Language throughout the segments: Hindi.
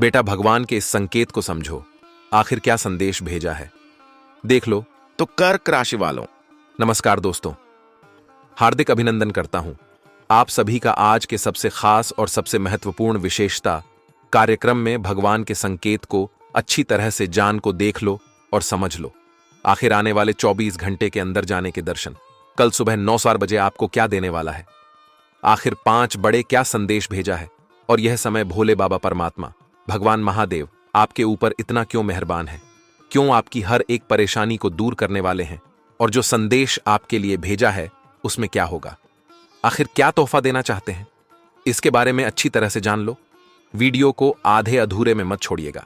बेटा, भगवान के इस संकेत को समझो। आखिर क्या संदेश भेजा है देख लो। तो कर्क राशि वालों, नमस्कार दोस्तों, हार्दिक अभिनंदन करता हूं आप सभी का आज के सबसे खास और सबसे महत्वपूर्ण विशेषता कार्यक्रम में भगवान के संकेत को अच्छी तरह से जान को देख लो और समझ लो। आखिर आने वाले 24 घंटे के अंदर जाने के दर्शन कल सुबह 9:15 बजे आपको क्या देने वाला है। आखिर 5 बड़े क्या संदेश भेजा है, और यह समय भोले बाबा परमात्मा भगवान महादेव आपके ऊपर इतना क्यों मेहरबान है, क्यों आपकी हर एक परेशानी को दूर करने वाले हैं, और जो संदेश आपके लिए भेजा है उसमें क्या होगा, आखिर क्या तोहफा देना चाहते हैं, इसके बारे में अच्छी तरह से जान लो। वीडियो को आधे अधूरे में मत छोड़िएगा।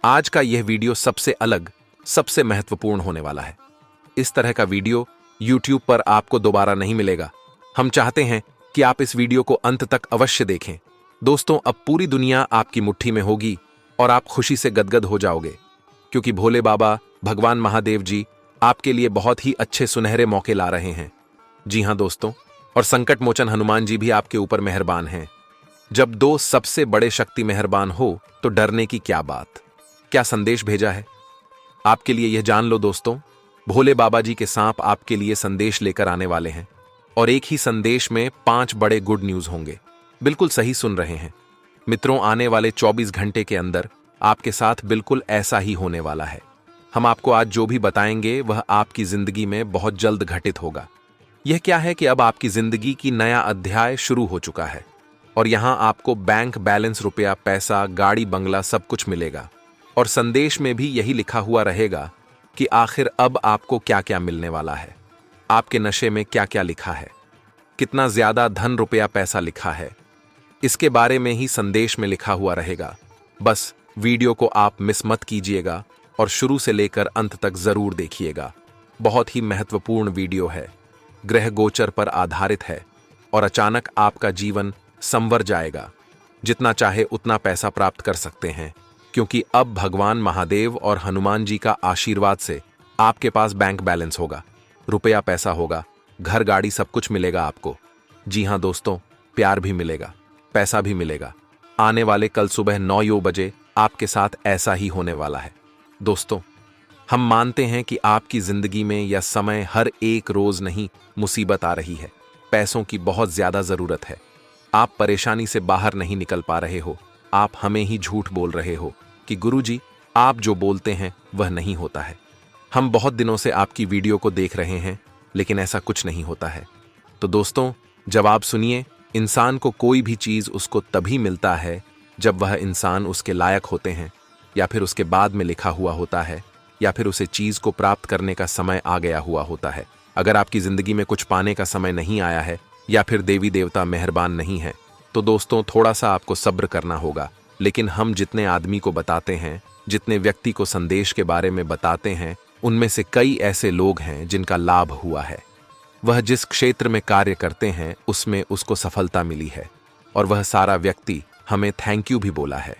आज का यह वीडियो सबसे अलग, सबसे महत्वपूर्ण होने वाला है। इस तरह का वीडियो YouTube पर आपको दोबारा नहीं मिलेगा। हम चाहते हैं कि आप इस वीडियो को अंत तक अवश्य देखें। दोस्तों, अब पूरी दुनिया आपकी मुट्ठी में होगी और आप खुशी से गदगद हो जाओगे, क्योंकि भोले बाबा भगवान महादेव जी आपके लिए बहुत ही अच्छे सुनहरे मौके ला रहे हैं। जी हां दोस्तों, और संकट मोचन हनुमान जी भी आपके ऊपर मेहरबान हैं। जब 2 सबसे बड़े शक्ति मेहरबान हो तो डरने की क्या बात। क्या संदेश भेजा है आपके लिए, यह जान लो दोस्तों। भोले बाबा जी के सांप आपके लिए संदेश लेकर आने वाले हैं, और एक ही संदेश में 5 बड़े गुड न्यूज होंगे। बिल्कुल सही सुन रहे हैं मित्रों, आने वाले 24 घंटे के अंदर आपके साथ बिल्कुल ऐसा ही होने वाला है। हम आपको आज जो भी बताएंगे वह आपकी जिंदगी में बहुत जल्द घटित होगा। यह क्या है कि अब आपकी जिंदगी की नया अध्याय शुरू हो चुका है, और यहां आपको बैंक बैलेंस, रुपया, पैसा, गाड़ी, बंगला सब कुछ मिलेगा। और संदेश में भी यही लिखा हुआ रहेगा कि आखिर अब आपको क्या क्या मिलने वाला है, आपके नशे में क्या क्या लिखा है, कितना ज्यादा धन, रुपया, पैसा लिखा है, इसके बारे में ही संदेश में लिखा हुआ रहेगा। बस वीडियो को आप मिस मत कीजिएगा और शुरू से लेकर अंत तक जरूर देखिएगा। बहुत ही महत्वपूर्ण वीडियो है, ग्रह गोचर पर आधारित है, और अचानक आपका जीवन संवर जाएगा। जितना चाहे उतना पैसा प्राप्त कर सकते हैं, क्योंकि अब भगवान महादेव और हनुमान जी का आशीर्वाद से आपके पास बैंक बैलेंस होगा, रुपया, पैसा होगा, घर, गाड़ी सब कुछ मिलेगा आपको। जी हां दोस्तों, प्यार भी मिलेगा, पैसा भी मिलेगा। आने वाले कल सुबह 9 बजे आपके साथ ऐसा ही होने वाला है। दोस्तों, हम मानते हैं कि आपकी जिंदगी में यह समय हर एक रोज नहीं मुसीबत आ रही है, पैसों की बहुत ज्यादा जरूरत है। आप परेशानी से बाहर नहीं निकल पा रहे हो, आप हमें ही झूठ बोल रहे हो कि गुरुजी आप जो बोलते हैं वह नहीं होता है। हम बहुत दिनों से आपकी वीडियो को देख रहे हैं, लेकिन ऐसा कुछ नहीं होता है। तो दोस्तों, जवाब सुनिए। इंसान को कोई भी चीज उसको तभी मिलता है जब वह इंसान उसके लायक होते हैं, या फिर उसके बाद में लिखा हुआ होता है, या फिर उसे चीज को प्राप्त करने का समय आ गया हुआ होता है। अगर आपकी जिंदगी में कुछ पाने का समय नहीं आया है, या फिर देवी देवता मेहरबान नहीं है, तो दोस्तों थोड़ा सा आपको सब्र करना होगा। लेकिन हम जितने आदमी को बताते हैं, जितने व्यक्ति को संदेश के बारे में बताते हैं, उनमें से कई ऐसे लोग हैं जिनका लाभ हुआ है। वह जिस क्षेत्र में कार्य करते हैं उसमें उसको सफलता मिली है, और वह सारा व्यक्ति हमें थैंक यू भी बोला है।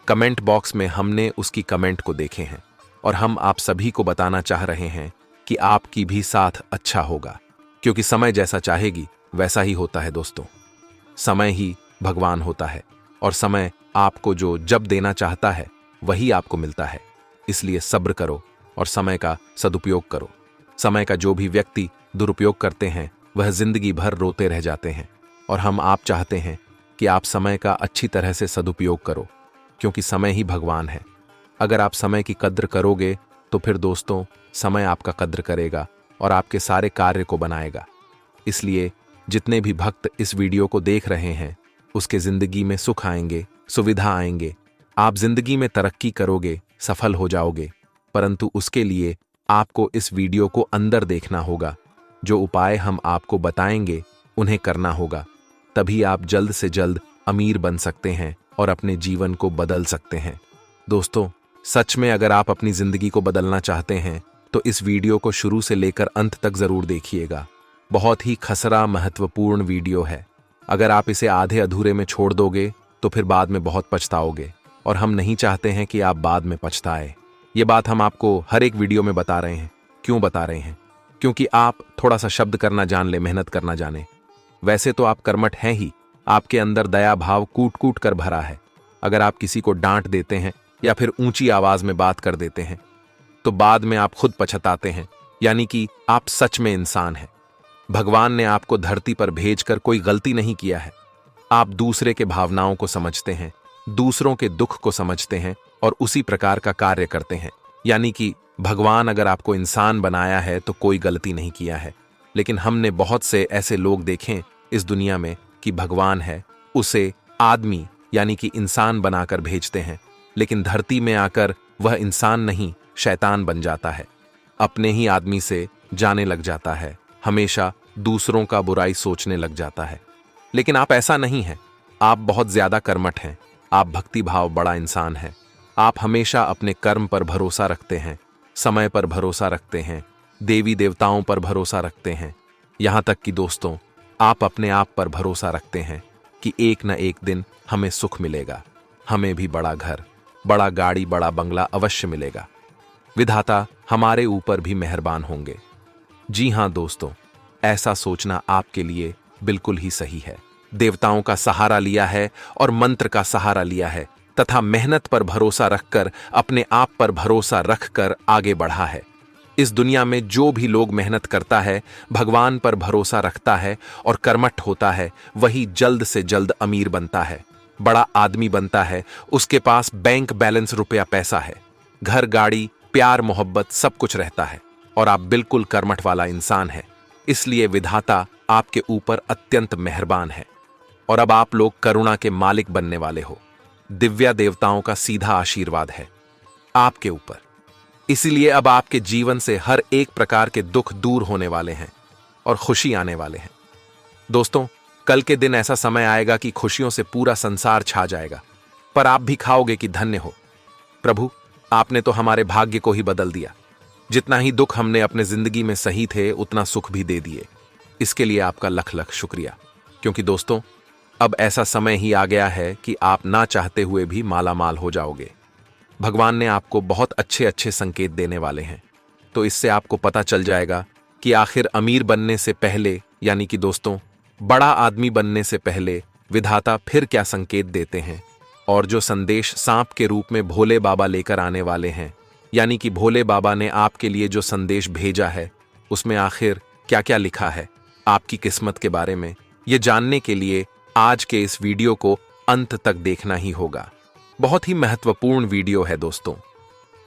कमेंट बॉक्स में हमने उसकी कमेंट को देखे हैं, और हम आप सभी को बताना चाह रहे हैं कि आपकी भी साथ अच्छा होगा, क्योंकि समय जैसा चाहेगी वैसा ही होता है दोस्तों। समय ही भगवान होता है, और समय आपको जो जब देना चाहता है वही आपको मिलता है। इसलिए सब्र करो और समय का सदुपयोग करो। समय का जो भी व्यक्ति दुरुपयोग करते हैं वह जिंदगी भर रोते रह जाते हैं, और हम आप चाहते हैं कि आप समय का अच्छी तरह से सदुपयोग करो, क्योंकि समय ही भगवान है। अगर आप समय की कद्र करोगे तो फिर दोस्तों समय आपका कद्र करेगा और आपके सारे कार्य को बनाएगा। इसलिए जितने भी भक्त इस वीडियो को देख रहे हैं उसके जिंदगी में सुख आएंगे, सुविधा आएंगे, आप जिंदगी में तरक्की करोगे, सफल हो जाओगे। परंतु उसके लिए आपको इस वीडियो को अंदर देखना होगा। जो उपाय हम आपको बताएंगे उन्हें करना होगा, तभी आप जल्द से जल्द अमीर बन सकते हैं और अपने जीवन को बदल सकते हैं। दोस्तों, सच में अगर आप अपनी जिंदगी को बदलना चाहते हैं तो इस वीडियो को शुरू से लेकर अंत तक जरूर देखिएगा। बहुत ही खसरा महत्वपूर्ण वीडियो है। अगर आप इसे आधे अधूरे में छोड़ दोगे तो फिर बाद में बहुत पछताओगे, और हम नहीं चाहते हैं कि आप बाद में पछताए। ये बात हम आपको हर एक वीडियो में बता रहे हैं। क्यों बता रहे हैं? क्योंकि आप थोड़ा सा शब्द करना जान ले, मेहनत करना जाने। वैसे तो आप कर्मठ हैं ही, आपके अंदर दया भाव कूट कूट कर भरा है, अगर आप किसी को डांट देते हैं या फिर ऊंची आवाज में बात कर देते हैं तो बाद में आप खुद पछताते हैं, यानी कि आप सच में इंसान हैं। भगवान ने आपको धरती पर भेजकर कोई गलती नहीं किया है। आप दूसरे के भावनाओं को समझते हैं, दूसरों के दुख को समझते हैं और उसी प्रकार का कार्य करते हैं। यानी कि भगवान अगर आपको इंसान बनाया है तो कोई गलती नहीं किया है। लेकिन हमने बहुत से ऐसे लोग देखे इस दुनिया में कि भगवान है उसे आदमी यानी कि इंसान बनाकर भेजते हैं, लेकिन धरती में आकर वह इंसान नहीं शैतान बन जाता है, अपने ही आदमी से जाने लग जाता है, हमेशा दूसरों का बुराई सोचने लग जाता है। लेकिन आप ऐसा नहीं हैं, आप बहुत ज्यादा कर्मठ हैं, आप भक्ति भाव बड़ा इंसान हैं। आप हमेशा अपने कर्म पर भरोसा रखते हैं, समय पर भरोसा रखते हैं, देवी देवताओं पर भरोसा रखते हैं। यहां तक कि दोस्तों आप अपने आप पर भरोसा रखते हैं कि एक न एक दिन हमें सुख मिलेगा, हमें भी बड़ा घर, बड़ा गाड़ी, बड़ा बंगला अवश्य मिलेगा। विधाता हमारे ऊपर भी मेहरबान होंगे। जी हां दोस्तों, ऐसा सोचना आपके लिए बिल्कुल ही सही है। देवताओं का सहारा लिया है और मंत्र का सहारा लिया है तथा मेहनत पर भरोसा रखकर अपने आप पर भरोसा रखकर आगे बढ़ा है। इस दुनिया में जो भी लोग मेहनत करता है, भगवान पर भरोसा रखता है और कर्मठ होता है, वही जल्द से जल्द अमीर बनता है, बड़ा आदमी बनता है। उसके पास बैंक बैलेंस, रुपया पैसा है, घर गाड़ी, प्यार मोहब्बत सब कुछ रहता है और आप बिल्कुल कर्मठ वाला इंसान है। इसलिए विधाता आपके ऊपर अत्यंत मेहरबान है और अब आप लोग करुणा के मालिक बनने वाले हो। दिव्या देवताओं का सीधा आशीर्वाद है आपके ऊपर, इसीलिए अब आपके जीवन से हर एक प्रकार के दुख दूर होने वाले हैं और खुशी आने वाले हैं। दोस्तों कल के दिन ऐसा समय आएगा कि खुशियों से पूरा संसार छा जाएगा, पर आप भी खाओगे कि धन्य हो प्रभु, आपने तो हमारे भाग्य को ही बदल दिया। जितना ही दुख हमने अपने जिंदगी में सही थे उतना सुख भी दे दिए। इसके लिए आपका लख लख शुक्रिया, क्योंकि दोस्तों अब ऐसा समय ही आ गया है कि आप ना चाहते हुए भी माला माल हो जाओगे। भगवान ने आपको बहुत अच्छे अच्छे संकेत देने वाले हैं, तो इससे आपको पता चल जाएगा कि आखिर अमीर बनने से पहले यानी कि दोस्तों बड़ा आदमी बनने से पहले विधाता फिर क्या संकेत देते हैं, और जो संदेश सांप के रूप में भोले बाबा लेकर आने वाले हैं, यानी कि भोले बाबा ने आपके लिए जो संदेश भेजा है उसमें आखिर क्या क्या लिखा है आपकी किस्मत के बारे में, ये जानने के लिए आज के इस वीडियो को अंत तक देखना ही होगा। बहुत ही महत्वपूर्ण वीडियो है दोस्तों।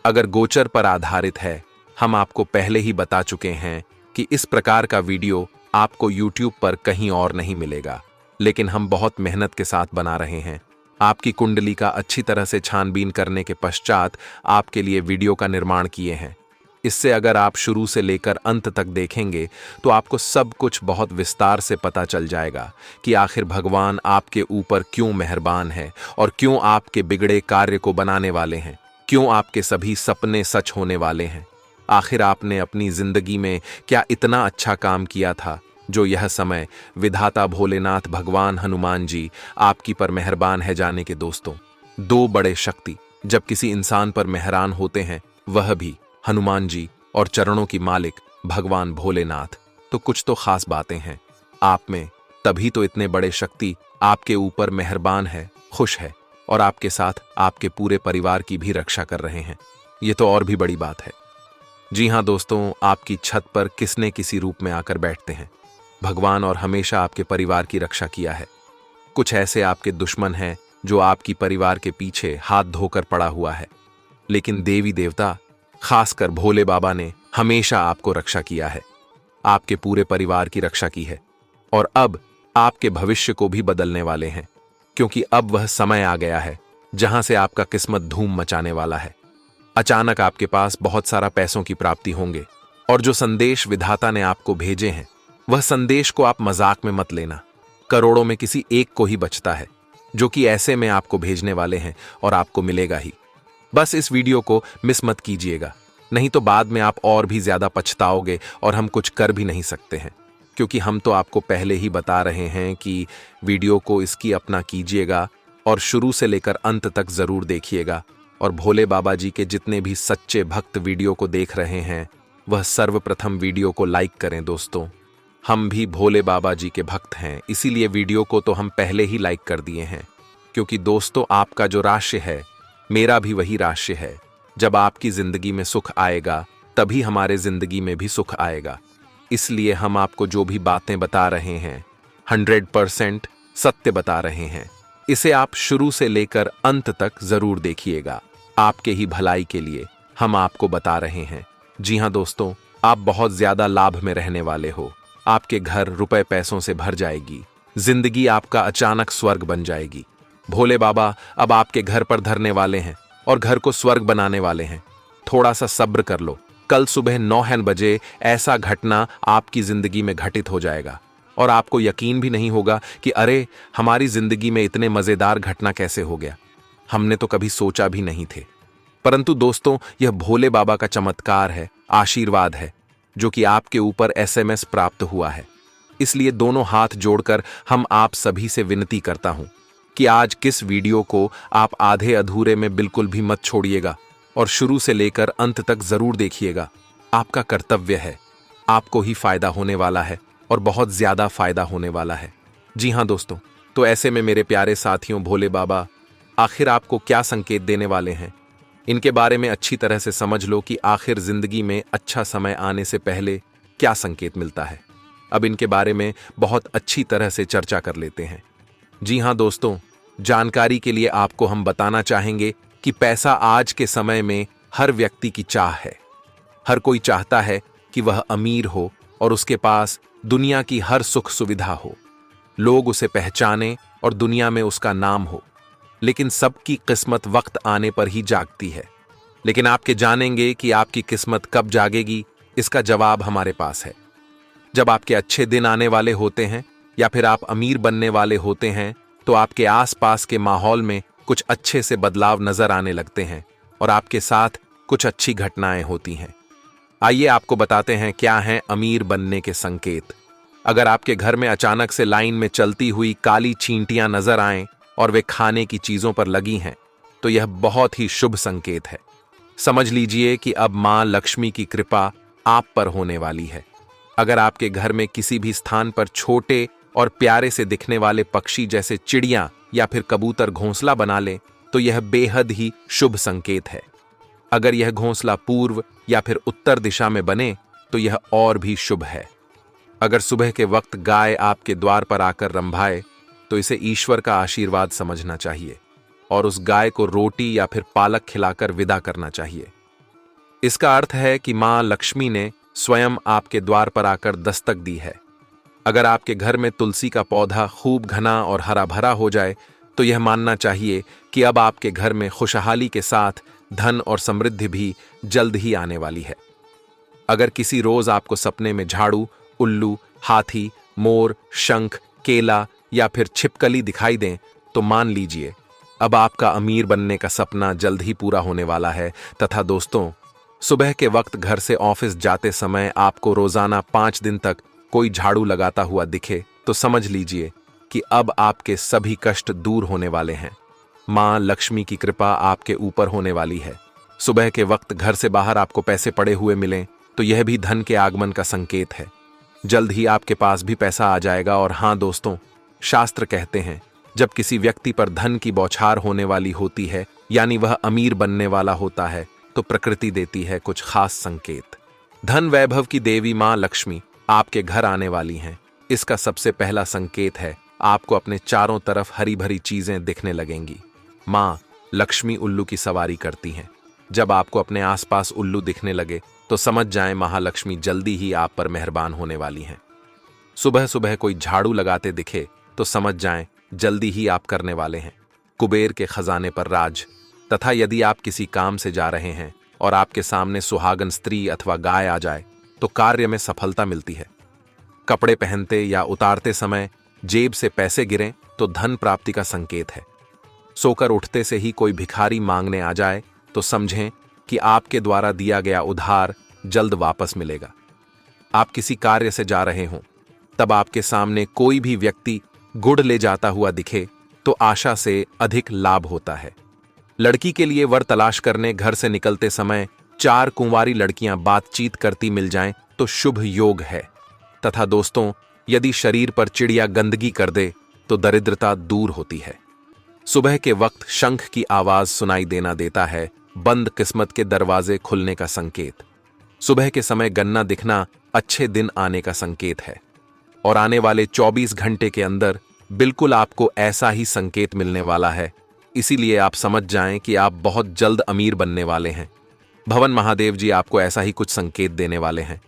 अगर गोचर पर आधारित है, हम आपको पहले ही बता चुके हैं कि इस प्रकार का वीडियो आपको YouTube पर कहीं और नहीं मिलेगा, लेकिन हम बहुत मेहनत के साथ बना रहे हैं। आपकी कुंडली का अच्छी तरह से छानबीन करने के पश्चात आपके लिए वीडियो का निर्माण किए हैं। इससे अगर आप शुरू से लेकर अंत तक देखेंगे तो आपको सब कुछ बहुत विस्तार से पता चल जाएगा कि आखिर भगवान आपके ऊपर क्यों मेहरबान है और क्यों आपके बिगड़े कार्य को बनाने वाले हैं, क्यों आपके सभी सपने सच होने वाले हैं। आखिर आपने अपनी जिंदगी में क्या इतना अच्छा काम किया था जो यह समय विधाता भोलेनाथ भगवान हनुमान जी आपकी पर मेहरबान है। जाने के दोस्तों, दो बड़े शक्ति जब किसी इंसान पर मेहरान होते हैं, वह भी हनुमान जी और चरणों की मालिक भगवान भोलेनाथ, तो कुछ तो खास बातें हैं आप में, तभी तो इतने बड़े शक्ति आपके ऊपर मेहरबान है, खुश है और आपके साथ आपके पूरे परिवार की भी रक्षा कर रहे हैं। ये तो और भी बड़ी बात है। जी हाँ दोस्तों, आपकी छत पर किसने किसी रूप में आकर बैठते हैं भगवान और हमेशा आपके परिवार की रक्षा किया है। कुछ ऐसे आपके दुश्मन हैं जो आपकी परिवार के पीछे हाथ धोकर पड़ा हुआ है, लेकिन देवी देवता खासकर भोले बाबा ने हमेशा आपको रक्षा किया है, आपके पूरे परिवार की रक्षा की है और अब आपके भविष्य को भी बदलने वाले हैं, क्योंकि अब वह समय आ गया है जहां से आपका किस्मत धूम मचाने वाला है। अचानक आपके पास बहुत सारा पैसों की प्राप्ति होंगे और जो संदेश विधाता ने आपको भेजे हैं वह संदेश को आप मजाक में मत लेना। करोड़ों में किसी एक को ही बचता है जो कि ऐसे में आपको भेजने वाले हैं और आपको मिलेगा ही। बस इस वीडियो को मिस मत कीजिएगा, नहीं तो बाद में आप और भी ज्यादा पछताओगे और हम कुछ कर भी नहीं सकते हैं, क्योंकि हम तो आपको पहले ही बता रहे हैं कि वीडियो को इसकी अपना कीजिएगा और शुरू से लेकर अंत तक जरूर देखिएगा। और भोले बाबा जी के जितने भी सच्चे भक्त वीडियो को देख रहे हैं वह सर्वप्रथम वीडियो को लाइक करें दोस्तों। हम भी भोले बाबा जी के भक्त हैं, इसीलिए वीडियो को तो हम पहले ही लाइक कर दिए हैं, क्योंकि दोस्तों आपका जो राशि है मेरा भी वही राशि है। जब आपकी जिंदगी में सुख आएगा तभी हमारे जिंदगी में भी सुख आएगा। इसलिए हम आपको जो भी बातें बता रहे हैं 100% सत्य बता रहे हैं। इसे आप शुरू से लेकर अंत तक जरूर देखिएगा। आपके ही भलाई के लिए हम आपको बता रहे हैं। जी हाँ दोस्तों, आप बहुत ज्यादा लाभ में रहने वाले हो। आपके घर रुपए पैसों से भर जाएगी। जिंदगी आपका अचानक स्वर्ग बन जाएगी। भोले बाबा अब आपके घर पर धरने वाले हैं और घर को स्वर्ग बनाने वाले हैं। थोड़ा सा सब्र कर लो। कल सुबह 9 बजे ऐसा घटना आपकी जिंदगी में घटित हो जाएगा और आपको यकीन भी नहीं होगा कि अरे हमारी जिंदगी में इतने मजेदार घटना कैसे हो गया, हमने तो कभी सोचा भी नहीं थे। परंतु दोस्तों, यह भोले बाबा का चमत्कार है, आशीर्वाद है, जो कि आपके ऊपर SMS प्राप्त हुआ है। इसलिए दोनों हाथ जोड़कर हम आप सभी से विनती करता हूं कि आज किस वीडियो को आप आधे अधूरे में बिल्कुल भी मत छोड़िएगा और शुरू से लेकर अंत तक जरूर देखिएगा। आपका कर्तव्य है, आपको ही फायदा होने वाला है और बहुत ज्यादा फायदा होने वाला है। जी हाँ दोस्तों, तो ऐसे में मेरे प्यारे साथियों, भोले बाबा आखिर आपको क्या संकेत देने वाले हैं, इनके बारे में अच्छी तरह से समझ लो कि आखिर जिंदगी में अच्छा समय आने से पहले क्या संकेत मिलता है। अब इनके बारे में बहुत अच्छी तरह से चर्चा कर लेते हैं। जी हाँ दोस्तों, जानकारी के लिए आपको हम बताना चाहेंगे कि पैसा आज के समय में हर व्यक्ति की चाह है। हर कोई चाहता है कि वह अमीर हो और उसके पास दुनिया की हर सुख सुविधा हो, लोग उसे पहचाने और दुनिया में उसका नाम हो। लेकिन सबकी किस्मत वक्त आने पर ही जागती है। लेकिन आपके जानेंगे कि आपकी किस्मत कब जागेगी, इसका जवाब हमारे पास है। जब आपके अच्छे दिन आने वाले होते हैं या फिर आप अमीर बनने वाले होते हैं तो आपके आसपास के माहौल में कुछ अच्छे से बदलाव नजर आने लगते हैं और आपके साथ कुछ अच्छी घटनाएं होती हैं। आइए आपको बताते हैं क्या हैं अमीर बनने के संकेत। अगर आपके घर में अचानक से लाइन में चलती हुई काली चींटियां नजर आएं और वे खाने की चीजों पर लगी हैं तो यह बहुत ही शुभ संकेत है। समझ लीजिए कि अब मां लक्ष्मी की कृपा आप पर होने वाली है। अगर आपके घर में किसी भी स्थान पर छोटे और प्यारे से दिखने वाले पक्षी जैसे चिड़िया या फिर कबूतर घोंसला बना ले तो यह बेहद ही शुभ संकेत है। अगर यह घोंसला पूर्व या फिर उत्तर दिशा में बने तो यह और भी शुभ है। अगर सुबह के वक्त गाय आपके द्वार पर आकर रंभाए तो इसे ईश्वर का आशीर्वाद समझना चाहिए और उस गाय को रोटी या फिर पालक खिलाकर विदा करना चाहिए। इसका अर्थ है कि मां लक्ष्मी ने स्वयं आपके द्वार पर आकर दस्तक दी है। अगर आपके घर में तुलसी का पौधा खूब घना और हरा भरा हो जाए तो यह मानना चाहिए कि अब आपके घर में खुशहाली के साथ धन और समृद्धि भी जल्द ही आने वाली है। अगर किसी रोज आपको सपने में झाड़ू, उल्लू, हाथी, मोर, शंख, केला या फिर छिपकली दिखाई दें तो मान लीजिए अब आपका अमीर बनने का सपना जल्द ही पूरा होने वाला है। तथा दोस्तों, सुबह के वक्त घर से ऑफिस जाते समय आपको रोजाना 5 दिन तक कोई झाड़ू लगाता हुआ दिखे तो समझ लीजिए कि अब आपके सभी कष्ट दूर होने वाले हैं। मां लक्ष्मी की कृपा आपके ऊपर होने वाली है। सुबह के वक्त घर से बाहर आपको पैसे पड़े हुए मिलें तो यह भी धन के आगमन का संकेत है। जल्द ही आपके पास भी पैसा आ जाएगा। और हां दोस्तों, शास्त्र कहते हैं जब किसी व्यक्ति पर धन की बौछार होने वाली होती है यानी वह अमीर बनने वाला होता है तो प्रकृति देती है कुछ खास संकेत। धन वैभव की देवी मां लक्ष्मी आपके घर आने वाली हैं। इसका सबसे पहला संकेत है आपको अपने चारों तरफ हरी भरी चीजें दिखने लगेंगी। मां लक्ष्मी उल्लू की सवारी करती हैं। जब आपको अपने आसपास उल्लू दिखने लगे तो समझ जाएं महालक्ष्मी जल्दी ही आप पर मेहरबान होने वाली हैं। सुबह सुबह कोई झाड़ू लगाते दिखे तो समझ जाएं जल्दी ही आप करने वाले हैं कुबेर के खजाने पर राज। तथा यदि आप किसी काम से जा रहे हैं और आपके सामने सुहागन स्त्री अथवा गाय आ जाए तो कार्य में सफलता मिलती है। कपड़े पहनते या उतारते समय जेब से पैसे गिरें तो धन प्राप्ति का संकेत है। सोकर उठते से ही कोई भिखारी मांगने आ जाए तो समझें कि आपके द्वारा दिया गया उधार जल्द वापस मिलेगा। आप किसी कार्य से जा रहे हों तब आपके सामने कोई भी व्यक्ति गुड़ ले जाता हुआ दिखे तो आशा से अधिक लाभ होता है। लड़की के लिए वर तलाश करने घर से निकलते समय 4 कुंवारी लड़कियां बातचीत करती मिल जाएं तो शुभ योग है। तथा दोस्तों, यदि शरीर पर चिड़िया गंदगी कर दे तो दरिद्रता दूर होती है। सुबह के वक्त शंख की आवाज सुनाई देना देता है बंद किस्मत के दरवाजे खुलने का संकेत। सुबह के समय गन्ना दिखना अच्छे दिन आने का संकेत है और आने वाले 24 घंटे के अंदर बिल्कुल आपको ऐसा ही संकेत मिलने वाला है। इसीलिए आप समझ जाएं कि आप बहुत जल्द अमीर बनने वाले हैं। भवन महादेव जी आपको ऐसा ही कुछ संकेत देने वाले हैं।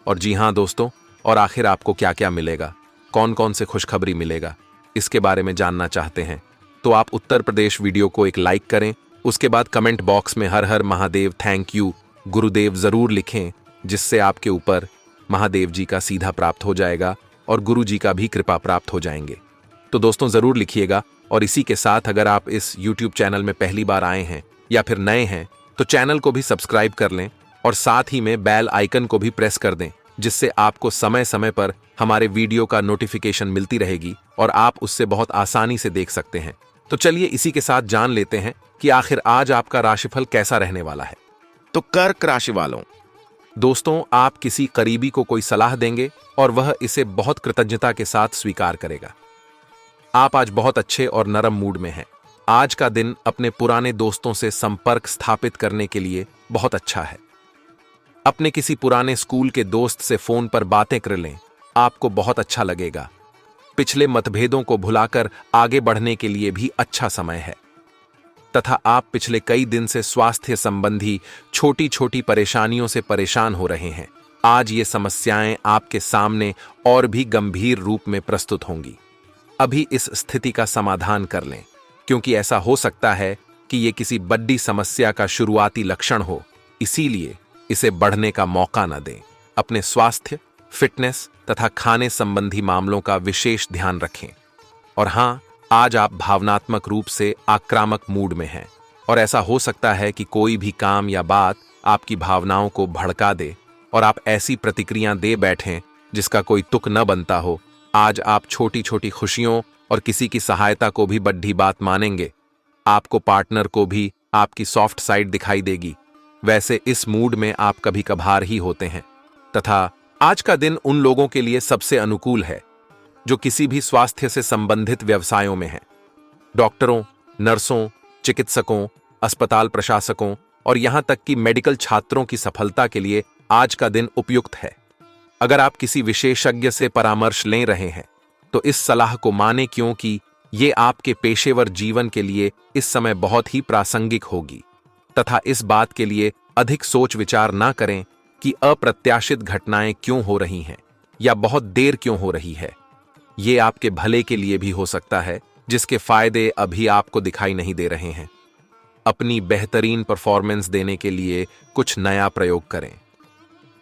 और जी हां दोस्तों, और आखिर आपको क्या क्या मिलेगा, कौन कौन से खुशखबरी मिलेगा, इसके बारे में जानना चाहते हैं तो आप उत्तर प्रदेश वीडियो को एक लाइक करें। उसके बाद कमेंट बॉक्स में हर हर महादेव, थैंक यू, गुरुदेव जरूर लिखें, जिससे आपके ऊपर महादेव जी का सीधा प्राप्त हो जाएगा और गुरु जी का भी कृपा प्राप्त हो जाएंगे। तो दोस्तों जरूर लिखिएगा। और इसी के साथ अगर आप इस YouTube चैनल में पहली बार आए हैं या फिर नए हैं तो चैनल को भी सब्सक्राइब कर लें और साथ ही में बेल आइकन को भी प्रेस कर दें, जिससे आपको समय समय पर हमारे वीडियो का नोटिफिकेशन मिलती रहेगी और आप उससे बहुत आसानी से देख सकते हैं। तो चलिए इसी के साथ जान लेते हैं कि आखिर आज आपका राशिफल कैसा रहने वाला है। तो कर्क राशि वालों, दोस्तों आप किसी करीबी को कोई सलाह देंगे और वह इसे बहुत कृतज्ञता के साथ स्वीकार करेगा। आप आज बहुत अच्छे और नरम मूड में हैं। आज का दिन अपने पुराने दोस्तों से संपर्क स्थापित करने के लिए बहुत अच्छा है। अपने किसी पुराने स्कूल के दोस्त से फोन पर बातें कर लें, आपको बहुत अच्छा लगेगा। पिछले मतभेदों को भुलाकर आगे बढ़ने के लिए भी अच्छा समय है। तथा आप पिछले कई दिन से स्वास्थ्य संबंधी छोटी छोटी परेशानियों से परेशान हो रहे हैं। आज ये समस्याएं आपके सामने और भी गंभीर रूप में प्रस्तुत होंगी। अभी इस स्थिति का समाधान कर लें, क्योंकि ऐसा हो सकता है कि ये किसी बड़ी समस्या का शुरुआती लक्षण हो। इसीलिए इसे बढ़ने का मौका न दें। अपने स्वास्थ्य, फिटनेस तथा खाने संबंधी मामलों का विशेष ध्यान रखें। और हां, आज आप भावनात्मक रूप से आक्रामक मूड में हैं और ऐसा हो सकता है कि कोई भी काम या बात आपकी भावनाओं को भड़का दे और आप ऐसी प्रतिक्रियाएं दे बैठें जिसका कोई तुक न बनता हो। आज आप छोटी छोटी खुशियों और किसी की सहायता को भी बड़ी बात मानेंगे। आपको पार्टनर को भी आपकी सॉफ्ट साइड दिखाई देगी। वैसे इस मूड में आप कभी कभार ही होते हैं। तथा आज का दिन उन लोगों के लिए सबसे अनुकूल है जो किसी भी स्वास्थ्य से संबंधित व्यवसायों में हैं। डॉक्टरों, नर्सों, चिकित्सकों, अस्पताल प्रशासकों और यहां तक कि मेडिकल छात्रों की सफलता के लिए आज का दिन उपयुक्त है। अगर आप किसी विशेषज्ञ से परामर्श ले रहे हैं तो इस सलाह को माने, क्योंकि ये आपके पेशेवर जीवन के लिए इस समय बहुत ही प्रासंगिक होगी। तथा इस बात के लिए अधिक सोच विचार ना करें कि अप्रत्याशित घटनाएं क्यों हो रही हैं या बहुत देर क्यों हो रही है। ये आपके भले के लिए भी हो सकता है, जिसके फायदे अभी आपको दिखाई नहीं दे रहे हैं। अपनी बेहतरीन परफॉर्मेंस देने के लिए कुछ नया प्रयोग करें।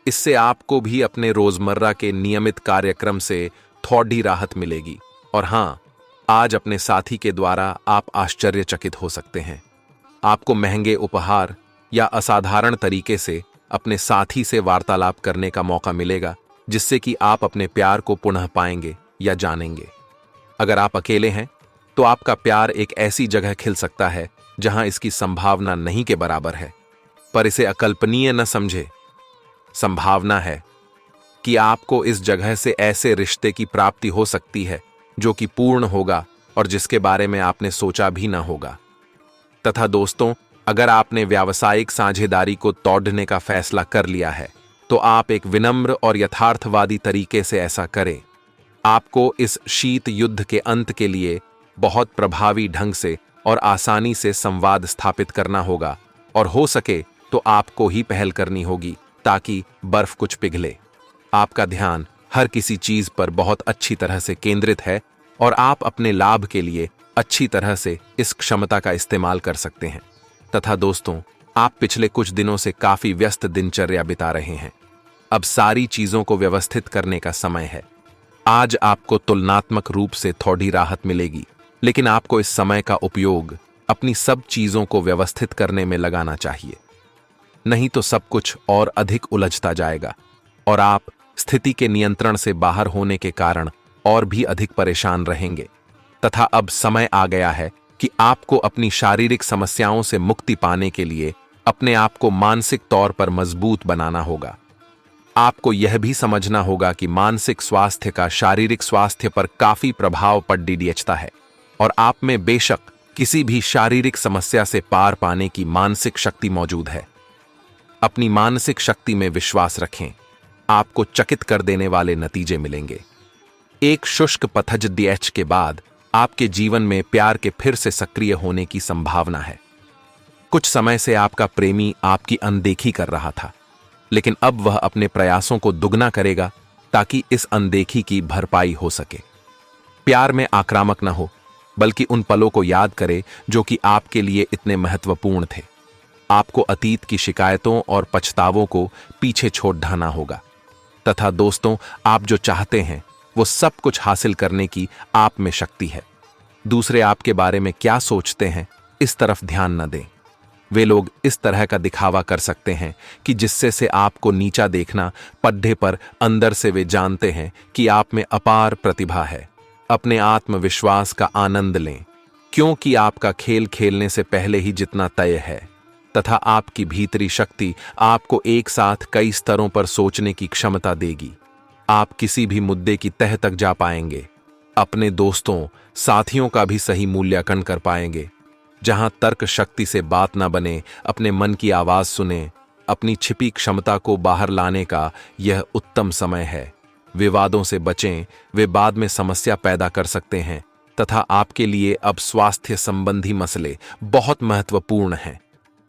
इससे आपको भी अपने रोजमर्रा के नियमित कार्यक्रम से थोड़ी राहत मिलेगी। और हां, आज अपने साथी के द्वारा आप आश्चर्यचकित हो सकते हैं। आपको महंगे उपहार या असाधारण तरीके से अपने साथी से वार्तालाप करने का मौका मिलेगा, जिससे कि आप अपने प्यार को पुनः पाएंगे या जानेंगे। अगर आप अकेले हैं तो आपका प्यार एक ऐसी जगह खिल सकता है जहां इसकी संभावना नहीं के बराबर है, पर इसे अकल्पनीय न समझे। संभावना है कि आपको इस जगह से ऐसे रिश्ते की प्राप्ति हो सकती है जो कि पूर्ण होगा और जिसके बारे में आपने सोचा भी ना होगा। तथा दोस्तों, अगर आपने व्यावसायिक साझेदारी को तोड़ने का फैसला कर लिया है तो आप एक विनम्र और यथार्थवादी तरीके से ऐसा करें। आपको इस शीत युद्ध के अंत के लिए बहुत प्रभावी ढंग से और आसानी से संवाद स्थापित करना होगा और हो सके तो आपको ही पहल करनी होगी ताकि बर्फ कुछ पिघले। आपका ध्यान हर किसी चीज पर बहुत अच्छी तरह से केंद्रित है और आप अपने लाभ के लिए अच्छी तरह से इस क्षमता का इस्तेमाल कर सकते हैं। तथा दोस्तों, आप पिछले कुछ दिनों से काफी व्यस्त दिनचर्या बिता रहे हैं। अब सारी चीजों को व्यवस्थित करने का समय है। आज आपको तुलनात्मक रूप से थोड़ी राहत मिलेगी, लेकिन आपको इस समय का उपयोग अपनी सब चीजों को व्यवस्थित करने में लगाना चाहिए। नहीं तो सब कुछ और अधिक उलझता जाएगा और आप स्थिति के नियंत्रण से बाहर होने के कारण और भी अधिक परेशान रहेंगे। तथा अब समय आ गया है कि आपको अपनी शारीरिक समस्याओं से मुक्ति पाने के लिए अपने आप को मानसिक तौर पर मजबूत बनाना होगा। आपको यह भी समझना होगा कि मानसिक स्वास्थ्य का शारीरिक स्वास्थ्य पर काफी प्रभाव पड़ता है और आप में बेशक किसी भी शारीरिक समस्या से पार पाने की मानसिक शक्ति मौजूद है। अपनी मानसिक शक्ति में विश्वास रखें, आपको चकित कर देने वाले नतीजे मिलेंगे। एक शुष्क पथज डीएच के बाद आपके जीवन में प्यार के फिर से सक्रिय होने की संभावना है। कुछ समय से आपका प्रेमी आपकी अनदेखी कर रहा था, लेकिन अब वह अपने प्रयासों को दुगना करेगा ताकि इस अनदेखी की भरपाई हो सके। प्यार में आक्रामक न हो, बल्कि उन पलों को याद करे जो कि आपके लिए इतने महत्वपूर्ण थे। आपको अतीत की शिकायतों और पछतावों को पीछे छोड़ ढाना होगा, तथा दोस्तों, आप जो चाहते हैं वो सब कुछ हासिल करने की आप में शक्ति है। दूसरे आपके बारे में क्या सोचते हैं, इस तरफ ध्यान न दें। वे लोग इस तरह का दिखावा कर सकते हैं कि जिससे से आपको नीचा देखना पड्ढे पर अंदर से वे जानते हैं कि आप में अपार प्रतिभा है। अपने आत्मविश्वास का आनंद लें, क्योंकि आपका खेल खेलने से पहले ही जितना तय है, तथा आपकी भीतरी शक्ति आपको एक साथ कई स्तरों पर सोचने की क्षमता देगी। आप किसी भी मुद्दे की तह तक जा पाएंगे। अपने दोस्तों, साथियों का भी सही मूल्यांकन कर पाएंगे। जहां तर्क शक्ति से बात ना बने, अपने मन की आवाज सुने। अपनी छिपी क्षमता को बाहर लाने का यह उत्तम समय है। विवादों से बचें, वे बाद में समस्या पैदा कर सकते हैं, तथा आपके लिए अब स्वास्थ्य संबंधी मसले बहुत महत्वपूर्ण हैं।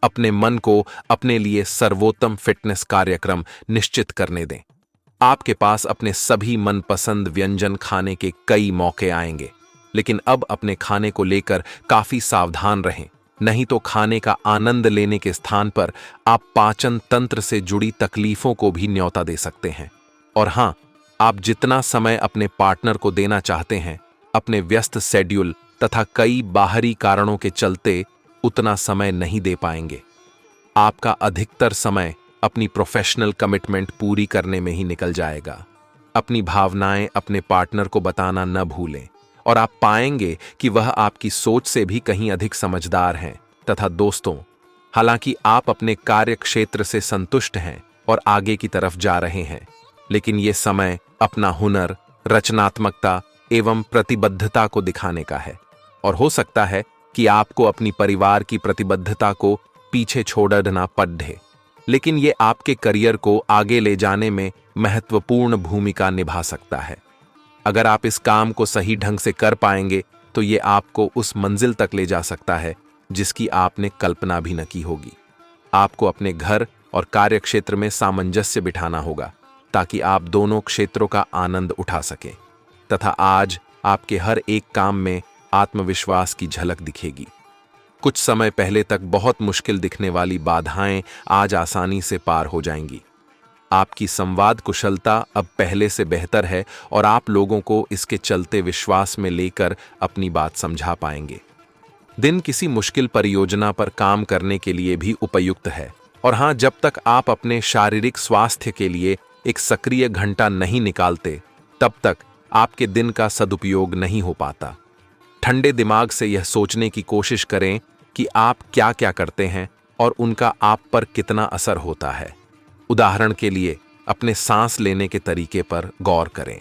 अपने मन को अपने लिए सर्वोत्तम फिटनेस कार्यक्रम निश्चित करने दें। आपके पास अपने सभी मनपसंद व्यंजन खाने के कई मौके आएंगे, लेकिन अब अपने खाने को लेकर काफी सावधान रहें, नहीं तो खाने का आनंद लेने के स्थान पर आप पाचन तंत्र से जुड़ी तकलीफों को भी न्योता दे सकते हैं। और हां, आप जितना समय अपने पार्टनर को देना चाहते हैं, अपने व्यस्त शेड्यूल तथा कई बाहरी कारणों के चलते उतना समय नहीं दे पाएंगे। आपका अधिकतर समय अपनी प्रोफेशनल कमिटमेंट पूरी करने में ही निकल जाएगा। अपनी भावनाएं अपने पार्टनर को बताना न भूलें, और आप पाएंगे कि वह आपकी सोच से भी कहीं अधिक समझदार हैं। तथा दोस्तों, हालांकि आप अपने कार्य क्षेत्र से संतुष्ट हैं और आगे की तरफ जा रहे हैं, लेकिन यह समय अपना हुनर, रचनात्मकता एवं प्रतिबद्धता को दिखाने का है। और हो सकता है कि आपको अपनी परिवार की प्रतिबद्धता को पीछे छोड़ना पड़े, लेकिन यह आपके करियर को आगे ले जाने में महत्वपूर्ण भूमिका निभा सकता है। अगर आप इस काम को सही ढंग से कर पाएंगे तो ये आपको उस मंजिल तक ले जा सकता है जिसकी आपने कल्पना भी न की होगी। आपको अपने घर और कार्य क्षेत्र में सामंजस्य बिठाना होगा ताकि आप दोनों क्षेत्रों का आनंद उठा सकें, तथा आज आपके हर एक काम में आत्मविश्वास की झलक दिखेगी। कुछ समय पहले तक बहुत मुश्किल दिखने वाली बाधाएं आज आसानी से पार हो जाएंगी। आपकी संवाद कुशलता अब पहले से बेहतर है और आप लोगों को इसके चलते विश्वास में लेकर अपनी बात समझा पाएंगे। दिन किसी मुश्किल परियोजना पर काम करने के लिए भी उपयुक्त है। और हां, जब तक आप अपने शारीरिक स्वास्थ्य के लिए एक सक्रिय घंटा नहीं निकालते, तब तक आपके दिन का सदुपयोग नहीं हो पाता। ठंडे दिमाग से यह सोचने की कोशिश करें कि आप क्या क्या करते हैं और उनका आप पर कितना असर होता है। उदाहरण के लिए, अपने सांस लेने के तरीके पर गौर करें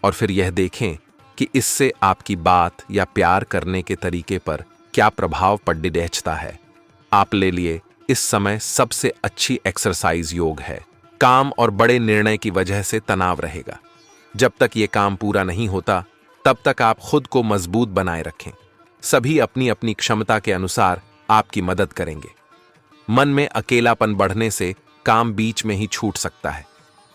और फिर यह देखें कि इससे आपकी बात या प्यार करने के तरीके पर क्या प्रभाव पड़ता है। आप ले लिए इस समय सबसे अच्छी एक्सरसाइज योग है। काम और बड़े निर्णय की वजह से तनाव रहेगा। जब तक ये काम पूरा नहीं होता, तब तक आप खुद को मजबूत बनाए रखें। सभी अपनी अपनी क्षमता के अनुसार आपकी मदद करेंगे। मन में अकेलापन बढ़ने से काम बीच में ही छूट सकता है,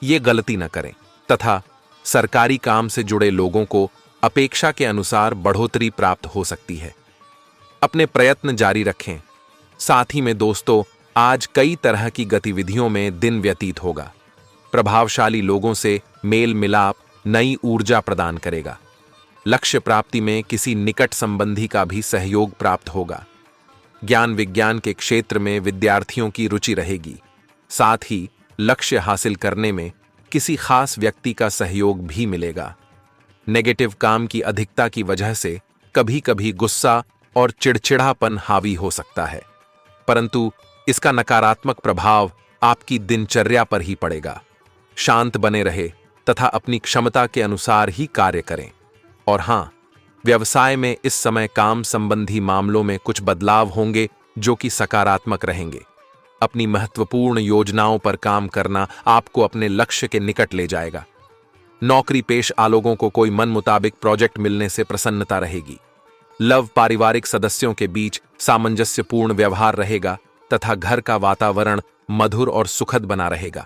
ये गलती न करें। तथा सरकारी काम से जुड़े लोगों को अपेक्षा के अनुसार बढ़ोतरी प्राप्त हो सकती है। अपने प्रयत्न जारी रखें। साथ ही में दोस्तों, आज कई तरह की गतिविधियों में दिन व्यतीत होगा। प्रभावशाली लोगों से मेल मिलाप नई ऊर्जा प्रदान करेगा। लक्ष्य प्राप्ति में किसी निकट संबंधी का भी सहयोग प्राप्त होगा। ज्ञान विज्ञान के क्षेत्र में विद्यार्थियों की रुचि रहेगी। साथ ही लक्ष्य हासिल करने में किसी खास व्यक्ति का सहयोग भी मिलेगा। नेगेटिव काम की अधिकता की वजह से कभी कभी गुस्सा और चिड़चिड़ापन हावी हो सकता है, परंतु इसका नकारात्मक प्रभाव आपकी दिनचर्या पर ही पड़ेगा। शांत बने रहे तथा अपनी क्षमता के अनुसार ही कार्य करें। और हां, व्यवसाय में इस समय काम संबंधी मामलों में कुछ बदलाव होंगे जो कि सकारात्मक रहेंगे। अपनी महत्वपूर्ण योजनाओं पर काम करना आपको अपने लक्ष्य के निकट ले जाएगा। नौकरी पेशा लोगों को कोई मन मुताबिक प्रोजेक्ट मिलने से प्रसन्नता रहेगी। लव पारिवारिक सदस्यों के बीच सामंजस्यपूर्ण व्यवहार रहेगा तथा घर का वातावरण मधुर और सुखद बना रहेगा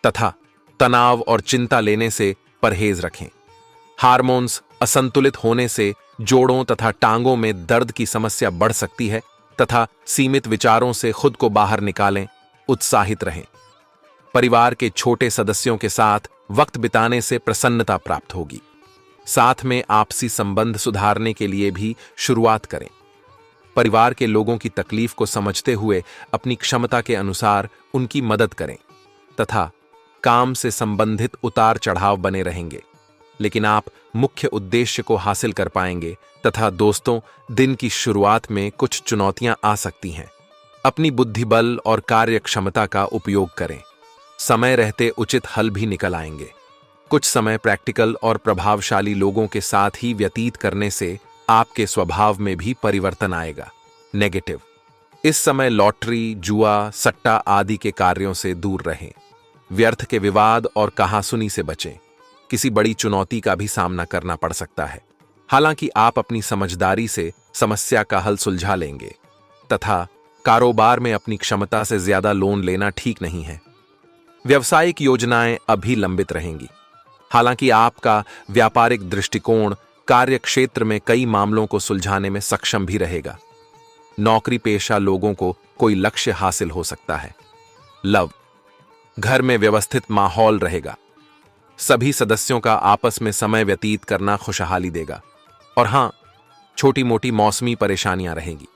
तथा तनाव और चिंता लेने से परहेज रखें। हार्मोन्स असंतुलित होने से जोड़ों तथा टांगों में दर्द की समस्या बढ़ सकती है तथा सीमित विचारों से खुद को बाहर निकालें। उत्साहित रहें। परिवार के छोटे सदस्यों के साथ वक्त बिताने से प्रसन्नता प्राप्त होगी। साथ में आपसी संबंध सुधारने के लिए भी शुरुआत करें। परिवार के लोगों की तकलीफ को समझते हुए अपनी क्षमता के अनुसार उनकी मदद करें तथा काम से संबंधित उतार चढ़ाव बने रहेंगे, लेकिन आप मुख्य उद्देश्य को हासिल कर पाएंगे। तथा दोस्तों, दिन की शुरुआत में कुछ चुनौतियां आ सकती हैं। अपनी बुद्धि बल और कार्य क्षमता का उपयोग करें। समय रहते उचित हल भी निकल आएंगे। कुछ समय प्रैक्टिकल और प्रभावशाली लोगों के साथ ही व्यतीत करने से आपके स्वभाव में भी परिवर्तन आएगा। नेगेटिव, इस समय लॉटरी, जुआ, सट्टा आदि के कार्यों से दूर रहें। व्यर्थ के विवाद और कहासुनी से बचें। किसी बड़ी चुनौती का भी सामना करना पड़ सकता है, हालांकि आप अपनी समझदारी से समस्या का हल सुलझा लेंगे तथा कारोबार में अपनी क्षमता से ज्यादा लोन लेना ठीक नहीं है। व्यावसायिक योजनाएं अभी लंबित रहेंगी, हालांकि आपका व्यापारिक दृष्टिकोण कार्य क्षेत्र में कई मामलों को सुलझाने में सक्षम भी रहेगा। नौकरी पेशा लोगों को कोई लक्ष्य हासिल हो सकता है। लव, घर में व्यवस्थित माहौल रहेगा। सभी सदस्यों का आपस में समय व्यतीत करना खुशहाली देगा। और हां, छोटी मोटी मौसमी परेशानियां रहेंगी।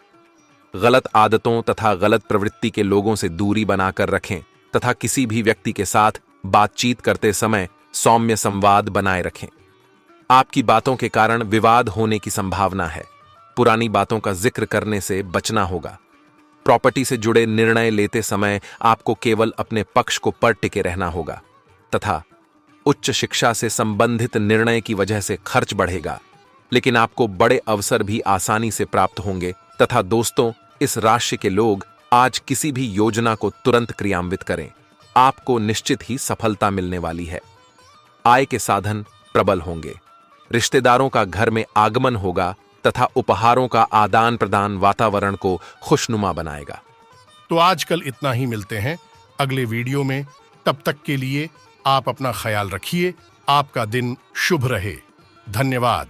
गलत आदतों तथा गलत प्रवृत्ति के लोगों से दूरी बनाकर रखें तथा किसी भी व्यक्ति के साथ बातचीत करते समय सौम्य संवाद बनाए रखें। आपकी बातों के कारण विवाद होने की संभावना है। पुरानी बातों का जिक्र करने से बचना होगा। प्रॉपर्टी से जुड़े निर्णय लेते समय आपको केवल अपने पक्ष को पर टिके रहना होगा तथा उच्च शिक्षा से संबंधित निर्णय की वजह से खर्च बढ़ेगा, लेकिन आपको बड़े अवसर भी आसानी से प्राप्त होंगे। तथा दोस्तों, इस राशि के लोग आज किसी भी योजना को तुरंत क्रियान्वित करें। आपको निश्चित ही सफलता मिलने वाली है। आय के साधन प्रबल होंगे। रिश्तेदारों का घर में आगमन होगा तथा उपहारों का आदान प्रदान वातावरण को खुशनुमा बनाएगा। तो आजकल इतना ही, मिलते हैं अगले वीडियो में। तब तक के लिए आप अपना ख्याल रखिए। आपका दिन शुभ रहे। धन्यवाद।